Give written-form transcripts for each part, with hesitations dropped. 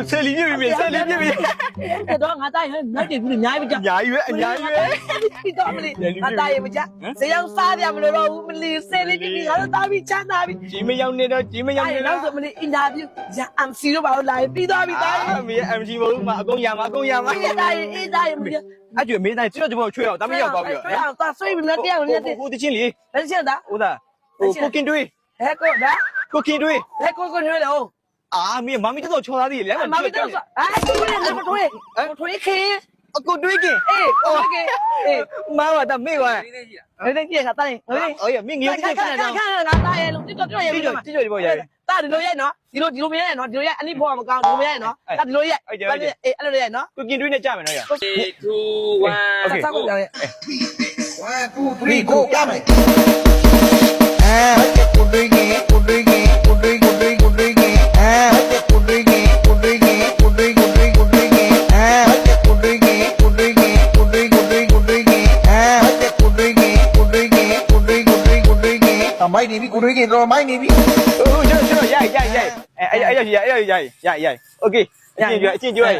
ဆယ်လီပြပြီဆယ်လီပြပြီ အဲ့တော့ငါသားရင်နောက်တည်ဘူးအများကြီးကြ အများကြီးပဲအများကြီးပဲ ဒီတော့မလေးငါသားရင်မကြဇေယောင်စားရမလို့တော့ဘူးမလေးဆယ်လေးပြငါတို့သားပြီးချမ်းသာပြီး ကြီးမရောက်နေတော့ကြီးမရောက်နေ နော တော့ က်ဆိုမလေးအင်တာဗျူးရ MC တို့ဘာလို့လာပြီးသွားပြီသား အမေ MG ဘုံမှာအကုန်ရမှာအကုန်ရမှာ အေးသားရင်မလေး အဲ့ကျွေးမင်းတိုင်းကျွတ်ကျွတ်ချွေးအောင်တမရောက်သွားပြီ အဲ့တော့ဆွေးပြီးလက်တရားနဲ့ ဟိုတချင်းလေ လက်ချက်သား ဟုတ်သားဟိုကိုကင်တွေး ဟဲ့ကိုဒါ ကိုကင်တွေး ဟဲ့ကိုညွှဲလို့ အာမင်းမမီတော့ချော်သားသေးလေ မမတော့အဲ့ကိုလည်းမထွေးထွေးခင်း အကိုတွေးကင် အေးကိုကင်းအေး မမတော့မေ့သွား နေနေကြည့်ခါတိုင်းဟို အော်ရမင်းငရုတ်ချင်းခဏတော့ ခါငါသားရဲ့လို့တိတော့ရပြီ တိကျဒီပေါ်ရ တာဒီလိုရိုက်နော်ဒီလိုမရိုက်နော်ဒီလိုရိုက်အနိဘောမကောင်းဒီလိုမရိုက်နော်တာဒီလိုရိုက်အေးအဲ့လိုရိုက်နော် ကိုကင်တွေးနဲ့ကြမယ်နော်ရ 3 2 1 ဆက်ကိုပြောရဲ 1 2 3 go ရမယ်ကိုတွေးကင်းကိုတွေးကင်းကိုတွေးကိုတွေးကိုတွေးကင်းကိုတွေးကင်းကိုတွေးကင်းကိုတွေးကိုတွေးကိုတွေးကင်းကိုတွေးကင်းကိုတွေးကင်းကိုတွေးကိုတွေးကိုတွေးကင်းကိုတွေးကင်းကိုတွေးကင်းကိုတွေးကိုတွေးကိုတွေးကင်းအမိုက်နေပြီကိုတွေးကင်းတော့မိုက်နေပြီ ဟိုကျွန်တော်ရိုက်အဲ့โอเคအချင်းကျွေး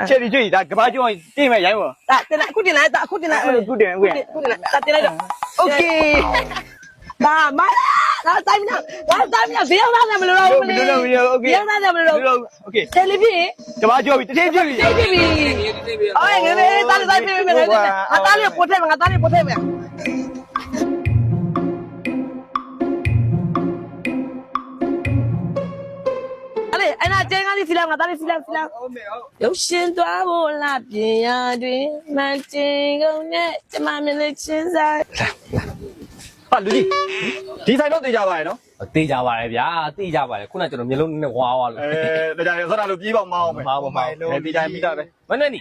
ချက်ဒီကျွေးဒါကဘာကျွေးတင်မဲ့ရိုင်းပေါ့ တာတင်လိုက်အခုတင်လိုက်တာအခုတင်လိုက် ခုတင်ဦး အခုတင်လိုက်တာတင်လိုက်တော့ โอเค ဒါမငါတိုင်းမဈေးရောက်သားတယ်မလို့တော့ဘူး မလို့တော့မလို့โอเค ဈေးရောက်သားတယ်မလို့တော့ โอเค တယ်လီဖြစ် ကဘာကျွေးပြီတချင်းကျွေးပြီ သိပြီအော်ငါလေးတားတိုင်းပြေးမယ်ငါသားလေးပို့ထဲမှာငါသားလေးပို့ထဲမှာအဲ့နာကျင်းကားလေးစီလာငါသားလေးစီလာ ဟုတ်မယ်ဟုတ် ရုပ်ရှင်သွားဖို့လားပြင်ရတွင်မန်တင်ကုန်နဲ့ကျမမလေးချင်းစား ဟာလူကြီးဒီဆိုင်တော့တေးကြပါရဲ့နော် တေးကြပါရဲ့ဗျာတေးကြပါရဲ့ခုနကကျွန်တော်မျိုးလုံးနဲ့ဝါလို့ ဒါကြရစတာလို့ပြေးပေါက်မအောင်မယ်ဒီတိုင်းပြီးတာပဲ မနဲ့နီ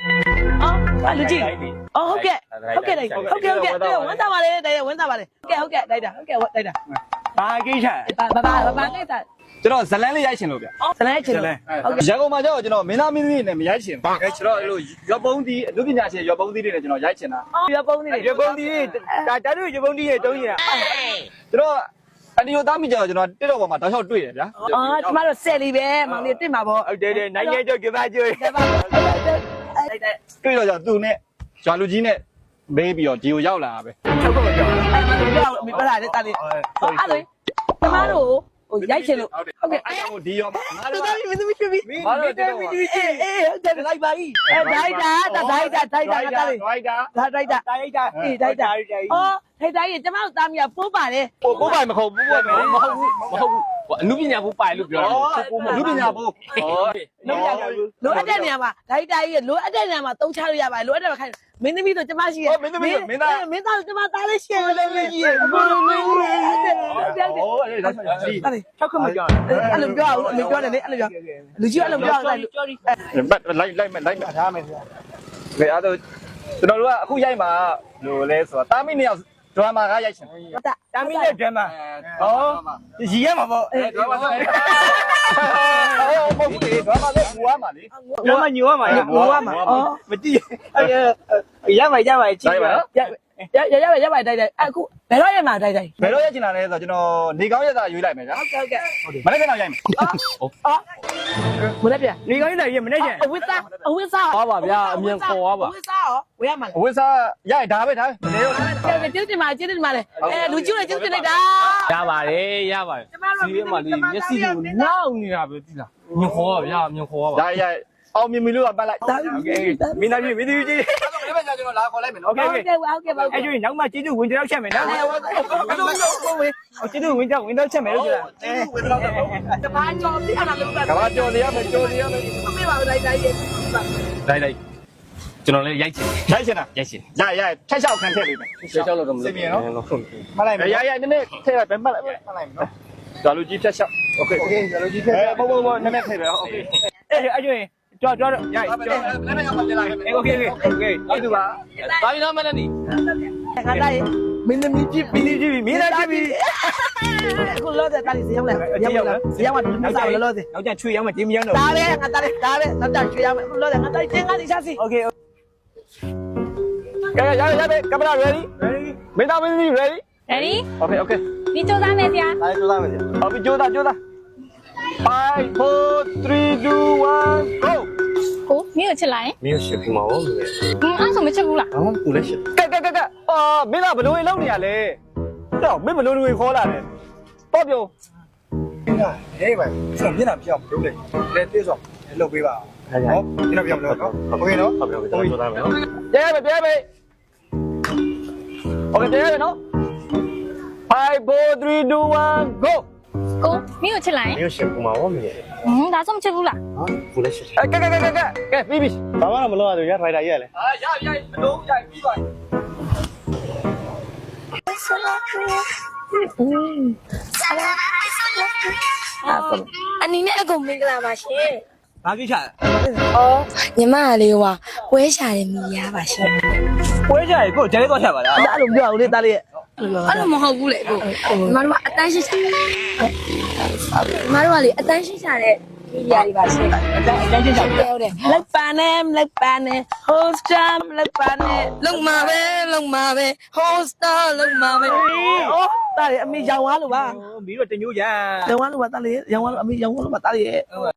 အော်လူကြီးအော်ဟုတ်ကဲ့ဝမ်းသာပါလေတိုက်ဝမ်းသာပါလေဟုတ်ကဲ့တိုက်တာတိုက်တာ ဘာကိစ္စ ဘာကိစ္စ ကျွန်တော်ဇလန်းလေးရိုက်ချင်လို့ဗျ ဇလန်းချင်လို့ဟုတ်ကဲ့ ရန်ကုန်မှာကျတော့ကျွန်တော်မင်းသားမင်းသမီးနဲ့မရိုက်ချင်ဘူးကျွန်တော်အဲ့လိုရွက်ပုံးသီးအလူပညာရှင်ရွက်ပုံးသီးတွေနဲ့ကျွန်တော်ရိုက်ချင်တာ ရပုံးနေ ရွက်ပုံးသီးဒါတို့ရွက်ပုံးသီးရဲ့တုံးကြီးတာကျွန်တော်အဒီယိုသားမိကြတော့ကျွန်တော်တက်တော့ပေါ်မှာတောက်လျှောက်တွေ့တယ်ဗျာ အော်ကျမတို့ဆယ်လီပဲမောင်လေးတင်ပါဗော ဟုတ်တယ်နိုင်ရဲတော့ကြပါကျွေး တိုက်ပါတိုက်တိုက် တွေ့တော့ကျွန်တော်သူနဲ့ဂျာလူကြီးနဲ့မေးပြီးတော့ဒီကိုရောက်လာတာပဲ ဟုတ်ကဲ့ကြောက်မိပလာတဲ့တာလေးအဲ့ဒါကျမတို့ဟိုရိုက်ချင်လို့ဟုတ်ကဲ့ အဲ့ဒါကိုဒီရောငါ တူ တို့ သားမင်းသမီးဖြစ်ပြီ ငါတို့တက်ပြီ အေးတဲ့လိုက်ပါကြီးဒိုက်တာတာတာတာတာဒါဒိုက်တာအေးဒိုက်တာအော်ထိုက်တိုင်းကျမတို့သားမီးပိုးပါတယ် ပို့ပိုင်မခုံဘူးပို့မယ်မဟုတ်ဘူး မဟုတ်ဘူးအနုပညာဘူးပိုင်လို့ပြောတယ် လူပညာပို့ လိုအပ်တဲ့နေရာမှာဒိုက်တာကြီးလိုအပ်တဲ့နေရာမှာတုံးချလို့ရပါတယ်လိုအပ်တဲ့မှာခိုင်းမင်းသမီးဆိုကျမရှိရဲ့မင်းသားကျမသားလေးရှိရတယ်ကြီးရဲ့ဘလို့လို့ ဟောအဲ့ဒါဆိုကြီး အဲ့ထောက်ခမပြောအဲ့လိုပြောအောင်အမေပြောတယ်လေအဲ့လိုပြောလူကြီးအဲ့လိုပြောလိုက်ပြော လိုက်မယ်ထားမယ်ဗျာလေအဲ့တော့ကျွန်တော်တို့ကအခုရိုက်မှာလို့လဲဆိုတာတာမီနှစ်ယောက်ဒရာမာကရိုက်ချင် တာမီနဲ့ဒရာမာဟောရီရမှာပေါ့ဒရာမာဆိုဟုတ်ဘူးလေဒရာမာဆိုဘူရမှာလေဒရာမာညိုရမှာဘူရမှာမကြည့်ရမှာကြည့်ပါ ရပါတိုက်တိုက်အခုဘယ်တော့ရမှာတိုက်တိုက် ဘယ်တော့ရိုက်ချင်တာလဲဆိုတော့ကျွန်တော်နေကောင်းရက်သားရွေးလိုက်မယ်ဗျာ ဟုတ်ကဲ့ မနေ့ကတော့ရိုက်မယ် မနေ့ပြန် နေကောင်းရက်သားရွေးမနေ့ကျရင် အဝိစား ဟောပါဗျာအမြင်ခေါ်ပါ အဝိစားရောဝေးရမှာ အဝိစားရိုက်ဒါပဲဒါပဲမနေ့တော့ ကျေးဇူးတင်ပါလေလူကြီးလည်းကျေးဇူးတင်လိုက်တာ ရပါတယ်စီးရဲမှာလေးမျက်စိကိုနောက်နေတာပဲသိလားမြင်ခေါ်ပါဗျာမြင်ခေါ်ပါ ဒါရိုက်အောင်မြင်ပြီလို့ပတ်လိုက်โอเคမင်းသားကြီးမင်းသားကြီး အဲ့ဘက်ကျကျွန်တော်လာခေါ်လိုက်မယ်နော် โอเคအဲ့ကျွေးနောက်မှကျေးဇူးဝင်ကြောက်ချက်မယ်နော်ကျေးဇူးဝင်ကြောက်ချက်မယ်လို့ဆိုတာ တပားကြောပြရတာလို့ ကဘာကြော်ရမယ်ကြော်ရမယ် မပါဘူးတိုက်တိုက်ရဲ့ လိုက်ကျွန်တော်လည်းရိုက်ချင် ရိုက်ချင်တာ ရိုက်ချင် ရဖြတ်လျှောက်ခံထည့်ပေးမယ် ရှေ့ချောက်လို့တော့မလုပ်ဘူး မှတ်လိုက်မယ်ရနည်းနည်းထည့်လိုက်ပဲမှတ်လိုက်နော်ဂျာလူကြီးဖြတ်လျှောက်โอเคဂျာလူကြီးဖြတ်ဘုံနည်းနည်းထည့်ပဲโอเคအဲ့ကျွေးကြော်ရိုက် လည်းလည်းရောက်ပါကြလိုက်မယ် โอเคအဲ့ဒီပါ ဒါပြီးတော့မနဲ့နီ ငါတိုက်မင်းသမီးကြည့်ပြီး မင်းသားကြည့်ပြီ အခုလောတဲ့တားလေးဇောင်းလဲဇောင်းမှာတူမစားဘူးလောတဲ့ နောက်ကျချွေရောက်မှတင်းမရတော့ ဒါပဲငါတားလေးဒါပဲနောက်တာရွှေရမယ်အခုလောတဲ့ငါတိုက်တင်းကားလေးချစီ โอเคကဲရကင်မရာ ready မင်းသားမင်းသမီး ready Ready? okay 你就在那边。 ဒါကြိုးစားမယ်ဟုတ်ပြီကြိုးစား5 4 3 2 1 go ချစ်လိုက် မင်းရှစ်ခုမှာဗောမင်း အဲ့ဆိုမချစ်ဘူးလား ဟောကိုလည်းရှစ် ကဲအော်မင်းကဘလို့လုံးနေရလဲတော့မင်းဘလို့တွေခေါ်လာတယ်တော့ပြော ဟဲ့ပါဆက်မျက်နှာပြောင်းမလုပ်လိုက်လဲတေးဆောင်လှုပ်ပေးပါဟုတ်ကျွန်တော်ပြောင်းလို့နော်โอเคနော် ဟုတ်ပြီကျွန်တော်ပြောသားမယ်နော် ပြဲပဲโอเคပြဲပဲနော်5 4 3 2 1 go ကိုမင်းကိုချစ်လိုက် မင်းရှစ်ခုမှာဗောမင်း ဒါဆိုမချစ်ဘူးလား ဟာကိုလည်းရှစ် ကဲပြီးပြီ ဘာမှမလုပ်ရသေးဘူးရထိုင်တာရက်လေ ရမလို့ရပြီးသွား အနီနဲ့အကုန်မင်္ဂလာပါရှင် ဘာကိစ္စ ။အော်ညီမလေးဟွာပွဲရှာတယ်မိရပါရှင် ပွဲကြရေကိုဂျဲလေးတော့ချက်ပါလား အဲ့လိုပြောအောင်လေတားလေး ။အဲ့လိုမဟုတ်ဘူးလေကို။ညီမတို့ကအတန်းရှိညီမတို့ကလေအတန်းရှိရှာတဲ့မိရတွေပါရှင် အတိုင်းချင်းချောက် ။ပြောတယ် လက်ပန်နဲ့ hoster လက်ပန်နဲ့ ။လုံမှာပဲ hoster လုံမှာပဲ အော်တားလေးအမေရောင်သွားလို့ပါ မီးတော့တမျိုးရ ရောင်သွားလို့ပါတားလေးရောင်သွားလို့အမေရောင်သွားလို့ပါတားလေး